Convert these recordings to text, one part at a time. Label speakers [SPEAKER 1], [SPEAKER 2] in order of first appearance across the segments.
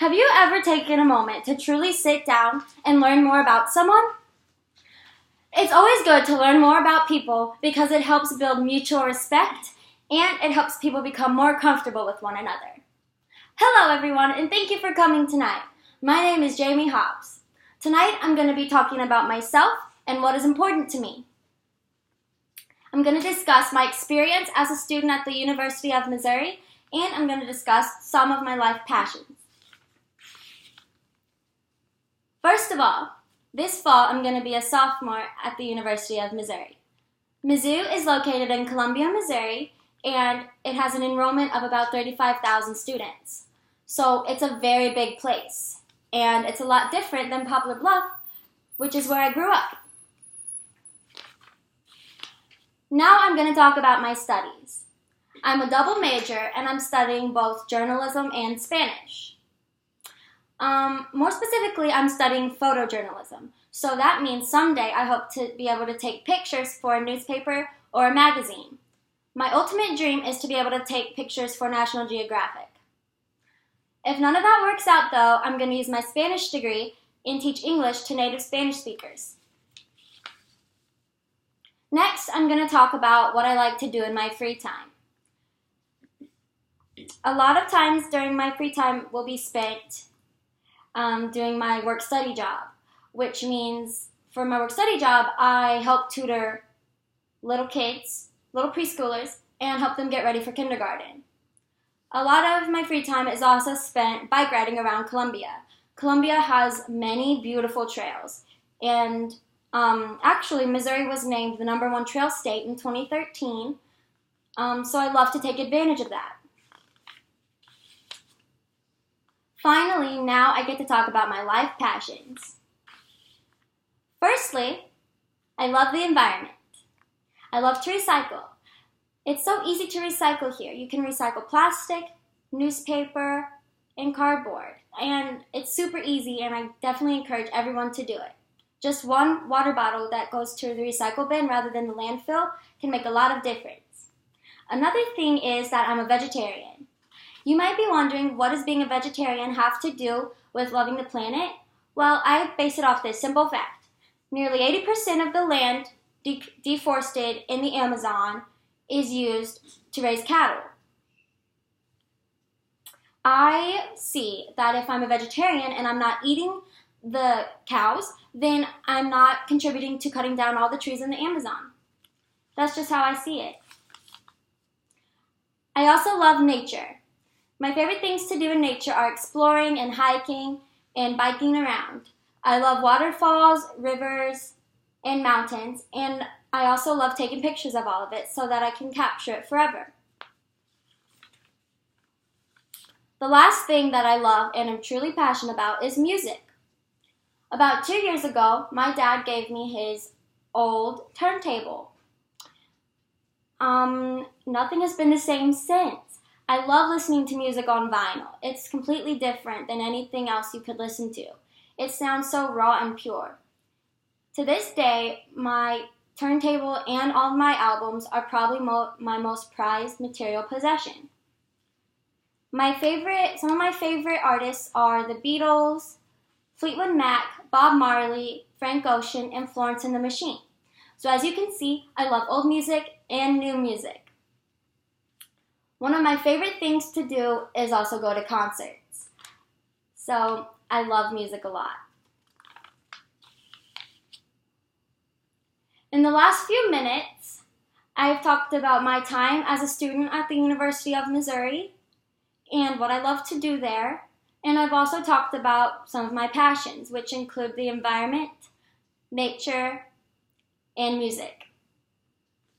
[SPEAKER 1] Have you ever taken a moment to truly sit down and learn more about someone? It's always good to learn more about people because it helps build mutual respect and it helps people become more comfortable with one another. Hello everyone, and thank you for coming tonight. My name is Jamie Hobbs. Tonight I'm going to be talking about myself and what is important to me. I'm going to discuss my experience as a student at the University of Missouri, and I'm going to discuss some of my life passions. First of all, this fall I'm going to be a sophomore at the University of Missouri. Mizzou is located in Columbia, Missouri, and it has an enrollment of about 35,000 students. So it's a very big place, and it's a lot different than Poplar Bluff, which is where I grew up. Now I'm going to talk about my studies. I'm a double major, and I'm studying both journalism and Spanish. More specifically, I'm studying photojournalism. So that means someday I hope to be able to take pictures for a newspaper or a magazine. My ultimate dream is to be able to take pictures for National Geographic. If none of that works out though, I'm going to use my Spanish degree and teach English to native Spanish speakers. Next, I'm going to talk about what I like to do in my free time. A lot of times during my free time will be spent doing my work-study job, which means for my work-study job, I help tutor little kids, little preschoolers, and help them get ready for kindergarten. A lot of my free time is also spent bike riding around Columbia. Columbia has many beautiful trails, and actually Missouri was named the #1 trail state in 2013, so I love to take advantage of that. Finally, now I get to talk about my life passions. Firstly, I love the environment. I love to recycle. It's so easy to recycle here. You can recycle plastic, newspaper, and cardboard. And it's super easy, and I definitely encourage everyone to do it. Just one water bottle that goes to the recycle bin rather than the landfill can make a lot of difference. Another thing is that I'm a vegetarian. You might be wondering, what does being a vegetarian have to do with loving the planet? Well, I base it off this simple fact. Nearly 80% of the land deforested in the Amazon is used to raise cattle. I see that if I'm a vegetarian and I'm not eating the cows, then I'm not contributing to cutting down all the trees in the Amazon. That's just how I see it. I also love nature. My favorite things to do in nature are exploring and hiking and biking around. I love waterfalls, rivers, and mountains, and I also love taking pictures of all of it so that I can capture it forever. The last thing that I love and am truly passionate about is music. About 2 years ago, my dad gave me his old turntable. Nothing has been the same since. I love listening to music on vinyl. It's completely different than anything else you could listen to. It sounds so raw and pure. To this day, my turntable and all of my albums are probably my most prized material possession. Some of my favorite artists are the Beatles, Fleetwood Mac, Bob Marley, Frank Ocean, and Florence and the Machine. So as you can see, I love old music and new music. One of my favorite things to do is also go to concerts. So I love music a lot. In the last few minutes, I've talked about my time as a student at the University of Missouri and what I love to do there. And I've also talked about some of my passions, which include the environment, nature, and music.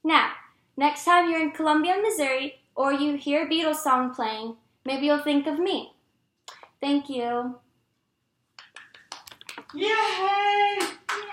[SPEAKER 1] Now, next time you're in Columbia, Missouri, or you hear a Beatles song playing, maybe you'll think of me. Thank you.
[SPEAKER 2] Yay!